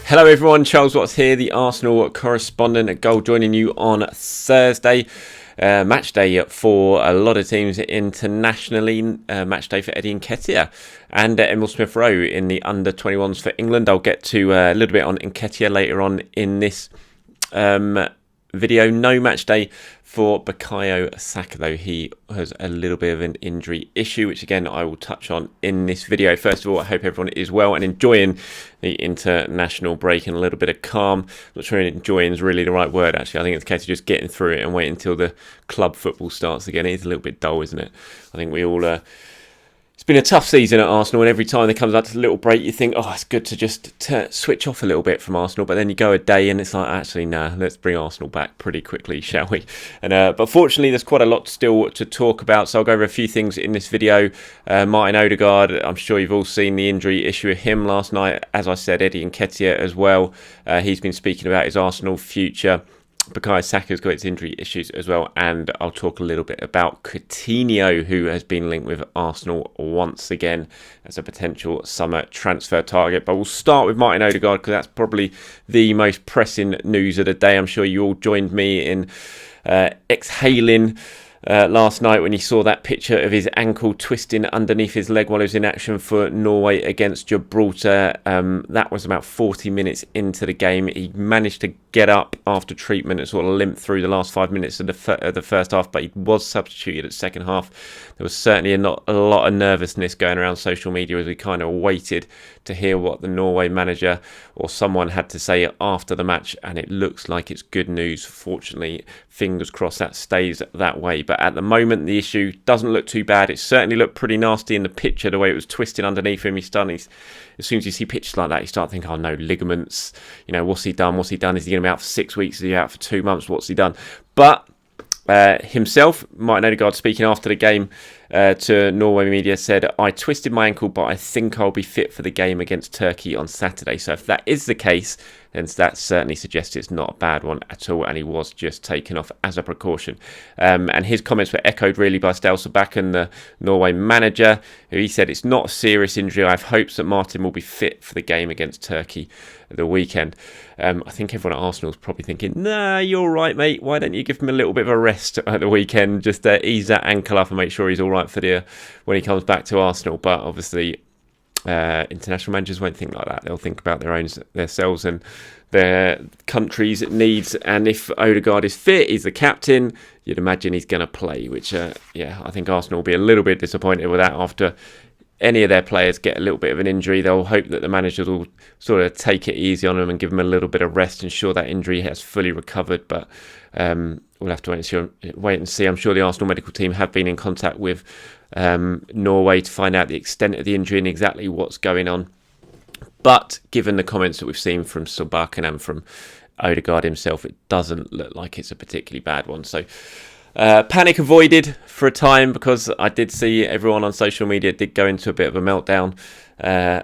Hello everyone, Charles Watts here, the Arsenal correspondent at Goal, joining you on Thursday. Match day for a lot of teams internationally. Match day for Eddie Nketiah and Emil Smith-Rowe in the under-21s for England. I'll get to a little bit on Nketiah later on in this video. No match day for Bukayo Saka, though. He has a little bit of an injury issue, which again I will touch on in this video. First of all, I hope everyone is well and enjoying the international break and a little bit of calm. I'm not sure enjoying is really the right word, actually. I think it's a case of just getting through it and waiting until the club football starts again. It's a little bit dull, isn't it? I think we all... It's been a tough season at Arsenal, and every time there comes out to a little break, you think, oh, it's good to just switch off a little bit from Arsenal. But then you go a day and it's like, actually, nah, let's bring Arsenal back pretty quickly, shall we? And but fortunately, there's quite a lot still to talk about. So I'll go over a few things in this video. Martin Odegaard, I'm sure you've all seen the injury issue with him last night. As I said, Eddie Nketiah as well. He's been speaking about his Arsenal future. Bukayo Saka's got his injury issues as well, and I'll talk a little bit about Coutinho, who has been linked with Arsenal once again as a potential summer transfer target. But we'll start with Martin Odegaard because that's probably the most pressing news of the day. I'm sure you all joined me in exhaling last night when you saw that picture of his ankle twisting underneath his leg while he was in action for Norway against Gibraltar. That was about 40 minutes into the game. He managed to get up after treatment and sort of limp through the last 5 minutes of the first half, but he was substituted at second half. There was certainly a lot of nervousness going around social media as we kind of waited to hear what the Norway manager or someone had to say after the match, and it looks like it's good news. Fortunately, fingers crossed that stays that way. But at the moment, the issue doesn't look too bad. It certainly looked pretty nasty in the picture, the way it was twisting underneath him. As soon as you see pictures like that, you start thinking, oh no, ligaments, what's he done? Is he going to be out for 6 weeks? Is he out for 2 months? What's he done? But himself, Martin Odegaard, speaking after the game to Norway media, said, I twisted my ankle, but I think I'll be fit for the game against Turkey on Saturday. So if that is the case, then that certainly suggests it's not a bad one at all, and he was just taken off as a precaution. And his comments were echoed really by Ståle Solbakken, the Norway manager, who he said, it's not a serious injury. I have hopes that Martin will be fit for the game against Turkey the weekend. I think everyone at Arsenal is probably thinking, nah, you're right, mate. Why don't you give him a little bit of a rest at the weekend? Just ease that ankle up and make sure he's all right for when he comes back to Arsenal. But obviously, international managers won't think like that. They'll think about themselves and their country's needs. And if Odegaard is fit, he's the captain, you'd imagine he's going to play, which, I think Arsenal will be a little bit disappointed with that. After any of their players get a little bit of an injury, they'll hope that the managers will sort of take it easy on them and give them a little bit of rest, ensure that injury has fully recovered. But we'll have to wait and see. I'm sure the Arsenal medical team have been in contact with Norway to find out the extent of the injury and exactly what's going on. But given the comments that we've seen from Solbakken and from Odegaard himself, it doesn't look like it's a particularly bad one. So panic avoided for a time, because I did see everyone on social media did go into a bit of a meltdown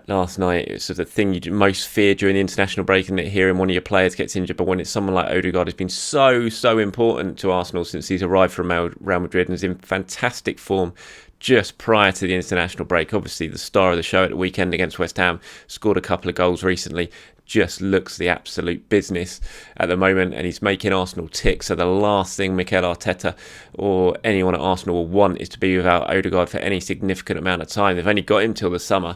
last night. It's sort of the thing you most fear during the international break, and hearing one of your players gets injured. But when it's someone like Odegaard, who's been so important to Arsenal since he's arrived from Real Madrid and is in fantastic form just prior to the international break. Obviously the star of the show at the weekend against West Ham, scored a couple of goals recently, just looks the absolute business at the moment, and he's making Arsenal tick. So the last thing Mikel Arteta or anyone at Arsenal will want is to be without Odegaard for any significant amount of time. They've only got him till the summer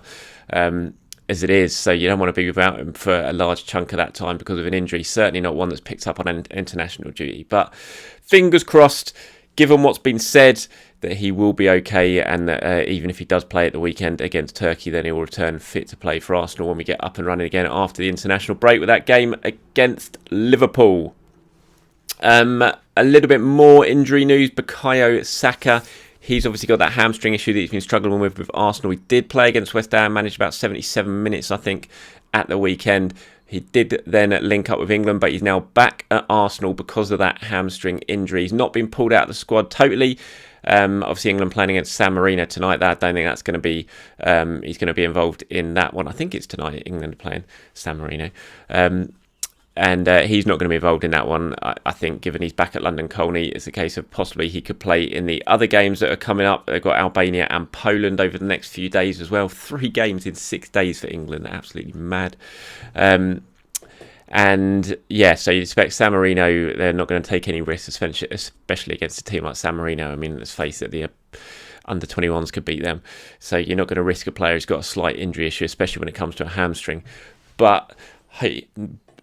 as it is, so you don't want to be without him for a large chunk of that time because of an injury, certainly not one that's picked up on an international duty. But fingers crossed, given what's been said, that he will be okay, and that even if he does play at the weekend against Turkey, then he will return fit to play for Arsenal when we get up and running again after the international break with that game against Liverpool. A little bit more injury news. Bukayo Saka, he's obviously got that hamstring issue that he's been struggling with Arsenal. He did play against West Ham, managed about 77 minutes, I think, at the weekend. He did then link up with England, but he's now back at Arsenal because of that hamstring injury. He's not been pulled out of the squad totally. Obviously, England playing against San Marino tonight. I don't think that's going to be. He's going to be involved in that one. I think it's tonight. England playing San Marino. he's not going to be involved in that one. I think, given he's back at London Colney, it's a case of possibly he could play in the other games that are coming up. They've got Albania and Poland over the next few days as well. 3 games in 6 days for England. Absolutely mad. And yeah, so you expect San Marino, they're not going to take any risks, especially against a team like San Marino. I mean, let's face it, the under 21s could beat them. So you're not going to risk a player who's got a slight injury issue, especially when it comes to a hamstring. But hey,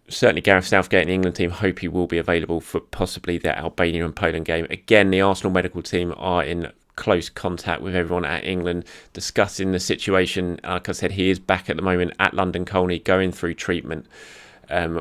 certainly Gareth Southgate and the England team hope he will be available for possibly the Albania and Poland game. Again, the Arsenal medical team are in close contact with everyone at England, discussing the situation. Like I said, he is back at the moment at London Colney, going through treatment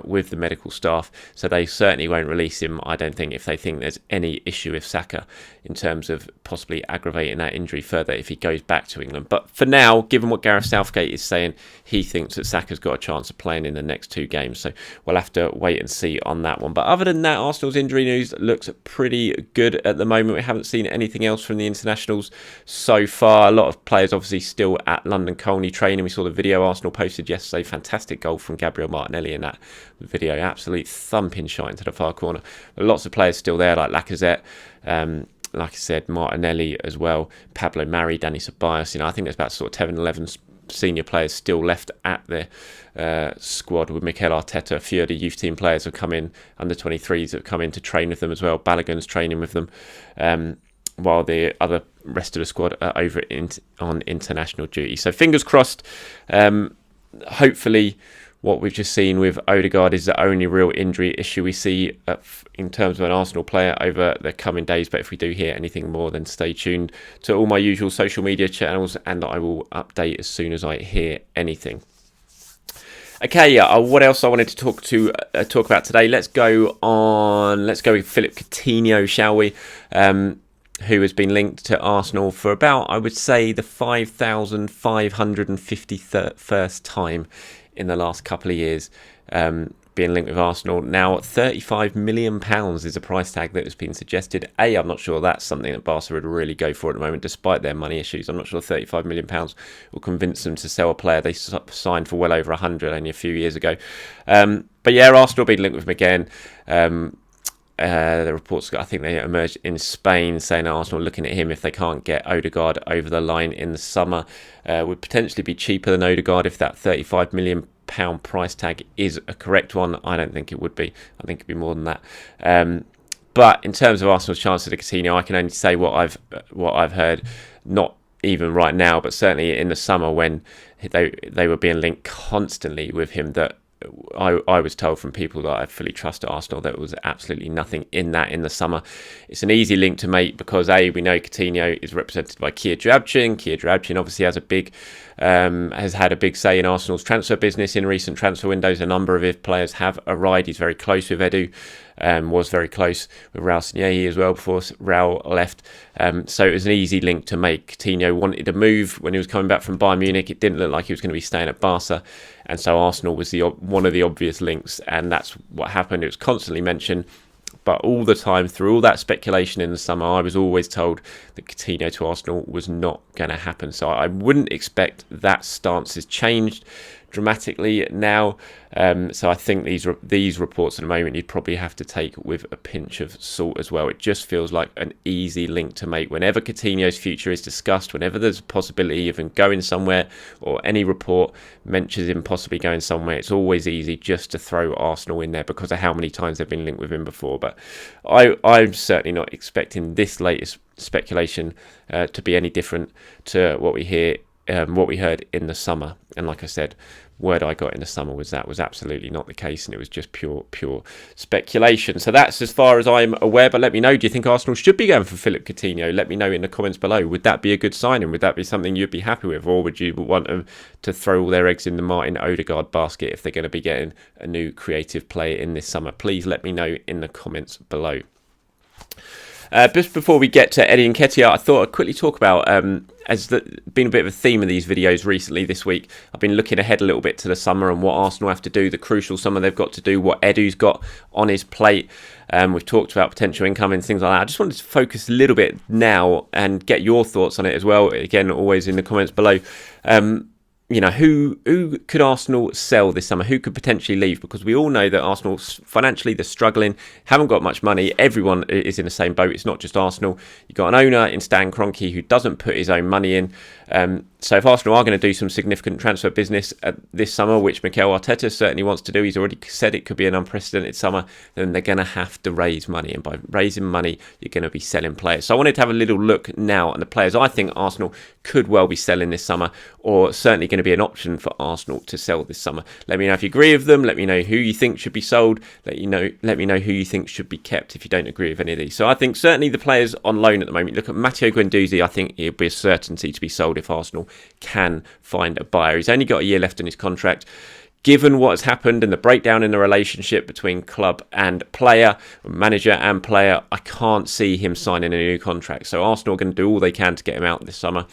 with the medical staff, so they certainly won't release him, I don't think, if they think there's any issue with Saka in terms of possibly aggravating that injury further if he goes back to England. But for now, given what Gareth Southgate is saying, he thinks that Saka's got a chance of playing in the next 2 games, so we'll have to wait and see on that one. But other than that, Arsenal's injury news looks pretty good at the moment. We haven't seen anything else from the internationals so far. A lot of players obviously still at London Colney training. We saw the video Arsenal posted yesterday, fantastic goal from Gabriel Martinelli in that video, absolute thumping shot into the far corner. But lots of players still there, like Lacazette, like I said, Martinelli as well, Pablo Mari, Dani Ceballos. I think there's about sort of 10, 11 senior players still left at the squad with Mikel Arteta. A few of the youth team players have come in, under 23s have come in to train with them as well. Balogun's training with them, while the other rest of the squad are over on international duty. So fingers crossed. Hopefully what we've just seen with Odegaard is the only real injury issue we see in terms of an Arsenal player over the coming days. But if we do hear anything more, then stay tuned to all my usual social media channels, and I will update as soon as I hear anything. Okay, what else I wanted to talk about today? Let's go with Philip Coutinho, shall we? Who has been linked to Arsenal for about, I would say, the 5,551st time in the last couple of years, being linked with Arsenal. Now, £35 million is a price tag that has been suggested. I'm not sure that's something that Barca would really go for at the moment, despite their money issues. I'm not sure £35 million will convince them to sell a player they signed for well over 100 only a few years ago. But yeah, Arsenal being linked with him again. The reports, I think they emerged in Spain, saying that Arsenal looking at him if they can't get Odegaard over the line in the summer. Would potentially be cheaper than Odegaard if that £35 million price tag is a correct one. I don't think it would be. I think it'd be more than that. But in terms of Arsenal's chances of Coutinho, I can only say what I've heard, not even right now, but certainly in the summer when they were being linked constantly with him, that I was told from people that I fully trust at Arsenal that there was absolutely nothing in that in the summer. It's an easy link to make because we know Coutinho is represented by Kia Joabchin. Kia Joabchin obviously has had a big say in Arsenal's transfer business in recent transfer windows. A number of his players have arrived. He's very close with Edu. Was very close with Raul Sanllehi as well before Raul left. So it was an easy link to make. Coutinho wanted to move when he was coming back from Bayern Munich. It didn't look like he was going to be staying at Barca, and so Arsenal was one of the obvious links, and that's what happened. It was constantly mentioned, but all the time through all that speculation in the summer, I was always told that Coutinho to Arsenal was not going to happen. So I wouldn't expect that stance has changed dramatically now. So I think these reports at the moment you'd probably have to take with a pinch of salt as well. It just feels like an easy link to make whenever Coutinho's future is discussed, whenever there's a possibility of him going somewhere or any report mentions him possibly going somewhere. It's always easy just to throw Arsenal in there because of how many times they've been linked with him before. But I'm certainly not expecting this latest speculation to be any different to what we heard in the summer. And like I said, word I got in the summer was that was absolutely not the case, and it was just pure speculation. So that's as far as I'm aware. But let me know, do you think Arsenal should be going for Philip Coutinho? Let me know in the comments below. Would that be a good signing? Would that be something you'd be happy with, or would you want them to throw all their eggs in the Martin Odegaard basket if they're going to be getting a new creative player in this summer? Please let me know in the comments below. Just before we get to Eddie Nketiah, I thought I'd quickly talk about, as been a bit of a theme of these videos recently this week, I've been looking ahead a little bit to the summer and what Arsenal have to do, the crucial summer they've got to do, what Edu's got on his plate. We've talked about potential income and things like that. I just wanted to focus a little bit now and get your thoughts on it as well. Again, always in the comments below. who could Arsenal sell this summer? Who could potentially leave? Because we all know that Arsenal, financially, they're struggling, haven't got much money. Everyone is in the same boat. It's not just Arsenal. You've got an owner in Stan Kroenke who doesn't put his own money in. So if Arsenal are going to do some significant transfer business this summer, which Mikel Arteta certainly wants to do, he's already said it could be an unprecedented summer, then they're going to have to raise money. And by raising money, you're going to be selling players. So I wanted to have a little look now at the players I think Arsenal could well be selling this summer, or certainly going to be an option for Arsenal to sell this summer. Let me know if you agree with them. Let me know who you think should be sold. Let me know who you think should be kept if you don't agree with any of these. So I think certainly the players on loan at the moment, look at Matteo Guendouzi. I think it'll be a certainty to be sold if Arsenal can find a buyer. He's only got a year left on his contract. Given what has happened and the breakdown in the relationship between club and player, manager and player, I can't see him signing a new contract. So Arsenal are going to do all they can to get him out this summer,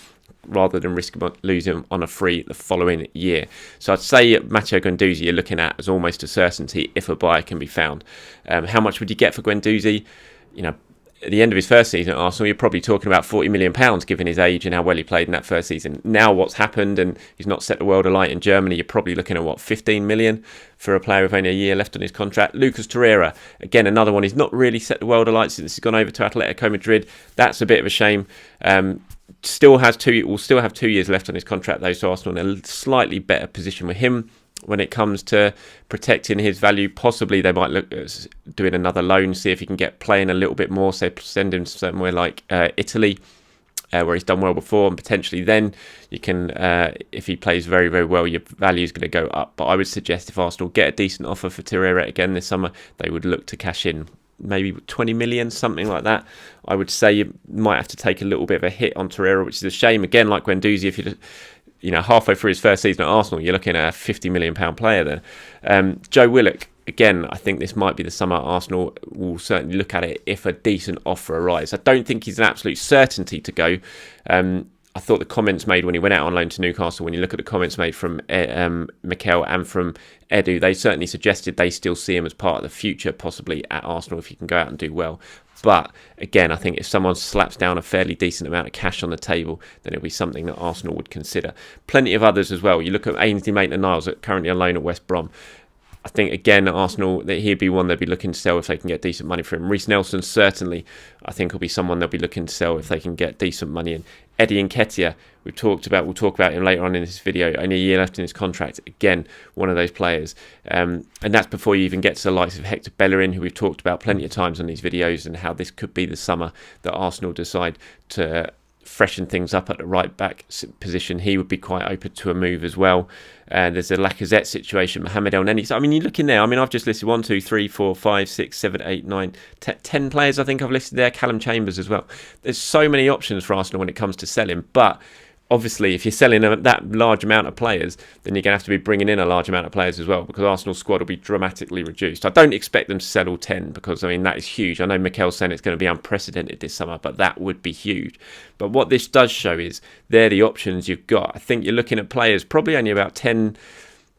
rather than risk losing him on a free the following year. So I'd say Matteo Guendouzi you're looking at as almost a certainty if a buyer can be found. How much would you get for Guendouzi? At the end of his first season at Arsenal, you're probably talking about £40 million given his age and how well he played in that first season. Now what's happened and he's not set the world alight in Germany, you're probably looking at 15 million for a player with only a year left on his contract. Lucas Torreira, again, another one. He's not really set the world alight since he's gone over to Atletico Madrid. That's a bit of a shame. Will still have 2 years left on his contract though, so Arsenal in a slightly better position with him when it comes to protecting his value. Possibly they might look at doing another loan, see if he can get playing a little bit more, say send him somewhere like Italy, where he's done well before, and potentially then you can, if he plays very, very well, your value is going to go up. But I would suggest if Arsenal get a decent offer for Torreira again this summer, they would look to cash in maybe 20 million, something like that. I would say you might have to take a little bit of a hit on Torreira, which is a shame. Again, like Guendouzi, if you halfway through his first season at Arsenal, you're looking at a £50 million player there. Joe Willock, again, I think this might be the summer Arsenal will certainly look at it if a decent offer arrives. I don't think he's an absolute certainty to go. I thought the comments made when he went out on loan to Newcastle, when you look at the comments made from Mikel and from Edu, they certainly suggested they still see him as part of the future, possibly at Arsenal, if he can go out and do well. But again, I think if someone slaps down a fairly decent amount of cash on the table, then it'll be something that Arsenal would consider. Plenty of others as well. You look at Ainsley Maitland-Niles, currently on loan at West Brom. I think, again, Arsenal, that he'd be one they'd be looking to sell if they can get decent money for him. Reece Nelson, certainly, I think will be someone they'll be looking to sell if they can get decent money in. Eddie Nketiah, we'll talk about him later on in this video. Only a year left in his contract. Again, one of those players. And that's before you even get to the likes of Hector Bellerin, who we've talked about plenty of times on these videos, and how this could be the summer that Arsenal decide to freshen things up at the right back position. He would be quite open to a move as well. There's a Lacazette situation, Mohamed El-Neni. So, I mean, you look in there. I mean, I've just listed 1, 2, 3, 4, 5, 6, 7, 8, 9, 10 players. I think I've listed there. Callum Chambers as well. There's so many options for Arsenal when it comes to selling, but obviously, if you're selling that large amount of players, then you're going to have to be bringing in a large amount of players as well, because Arsenal's squad will be dramatically reduced. I don't expect them to sell all 10, because, I mean, that is huge. I know Mikel's saying it's going to be unprecedented this summer, but that would be huge. But what this does show is they're the options you've got. I think you're looking at players, probably only about 10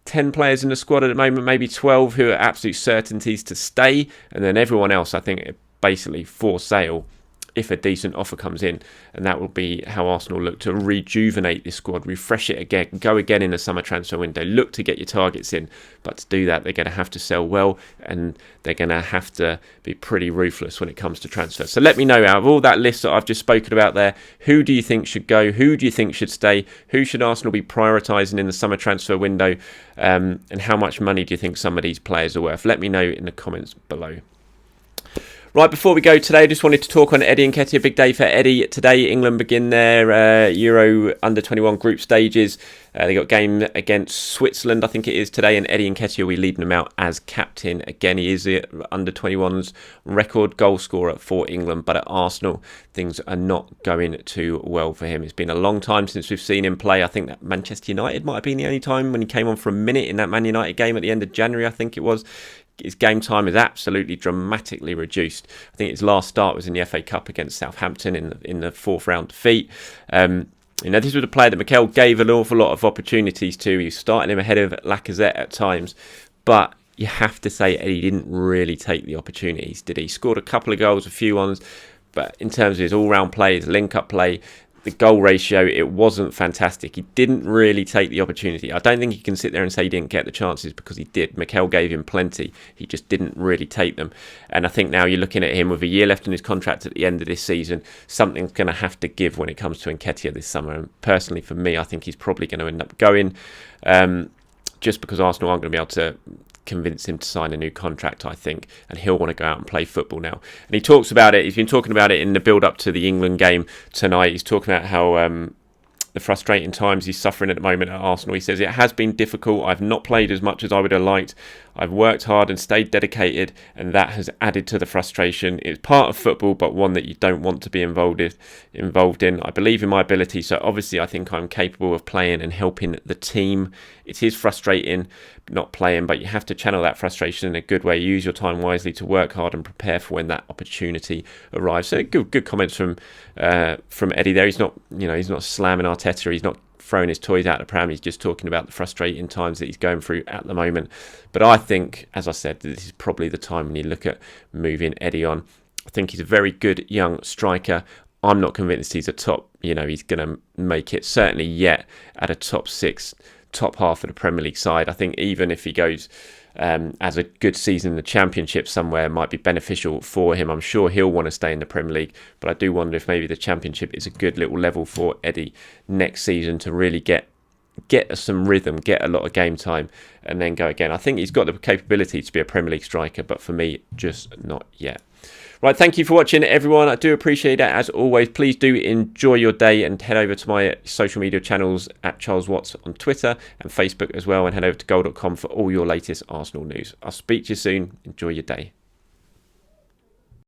players in the squad at the moment, maybe 12 who are absolute certainties to stay, and then everyone else, I think, basically for sale if a decent offer comes in. And that will be how Arsenal look to rejuvenate this squad, refresh it again, go again in the summer transfer window, look to get your targets in. But to do that, they're going to have to sell well, and they're going to have to be pretty ruthless when it comes to transfers. So let me know, out of all that list that I've just spoken about there, who do you think should go? Who do you think should stay? Who should Arsenal be prioritising in the summer transfer window? And how much money do you think some of these players are worth? Let me know in the comments below. Right, before we go today, I just wanted to talk on Eddie Nketiah. Big day for Eddie today. England begin their Euro under-21 group stages. They got a game against Switzerland, I think it is, today, and Eddie Nketiah will be leading them out as captain. Again, he is the under-21's record goal scorer for England, but at Arsenal, things are not going too well for him. It's been a long time since we've seen him play. I think that Manchester United might have been the only time when he came on for a minute in that Man United game at the end of January, I think it was. His game time is absolutely dramatically reduced. I think his last start was in the FA Cup against Southampton in the fourth round defeat. This was a player that Mikel gave an awful lot of opportunities to. He was starting him ahead of Lacazette at times, but you have to say Eddie didn't really take the opportunities, did he? Scored a couple of goals, a few ones, but in terms of his all-round play, his link-up play, the goal ratio, it wasn't fantastic. He didn't really take the opportunity. I don't think you can sit there and say he didn't get the chances, because he did. Mikel gave him plenty. He just didn't really take them. And I think now you're looking at him with a year left in his contract at the end of this season. Something's going to have to give when it comes to Nketiah this summer. And personally, for me, I think he's probably going to end up going, just because Arsenal aren't going to be able to convince him to sign a new contract, I think, and he'll want to go out and play football now. And he talks about it, he's been talking about it in the build-up to the England game tonight. He's talking about how the frustrating times he's suffering at the moment at Arsenal. He says, it has been difficult. I've not played as much as I would have liked. I've worked hard and stayed dedicated, and that has added to the frustration. It's part of football, but one that you don't want to be involved in. I believe in my ability, so obviously I think I'm capable of playing and helping the team. It is frustrating not playing, but you have to channel that frustration in a good way. Use your time wisely to work hard and prepare for when that opportunity arrives. So good comments from Eddie there. He's not slamming Arteta. He's not throwing his toys out the pram. He's just talking about the frustrating times that he's going through at the moment. But I think, as I said, this is probably the time when you look at moving Eddie on. I think he's a very good young striker. I'm not convinced he's a top, he's going to make it certainly yet at a top 6, top half of the Premier League side. I think even if he goes as a good season in the Championship somewhere, might be beneficial for him. I'm sure he'll want to stay in the Premier League, but I do wonder if maybe the Championship is a good little level for Eddie next season to really get some rhythm, get a lot of game time, and then go again. I think he's got the capability to be a Premier League striker, but for me, just not yet. Right, thank you for watching, everyone. I do appreciate it, as always. Please do enjoy your day and head over to my social media channels at Charles Watts on Twitter and Facebook as well, and head over to goal.com for all your latest Arsenal news. I'll speak to you soon. Enjoy your day.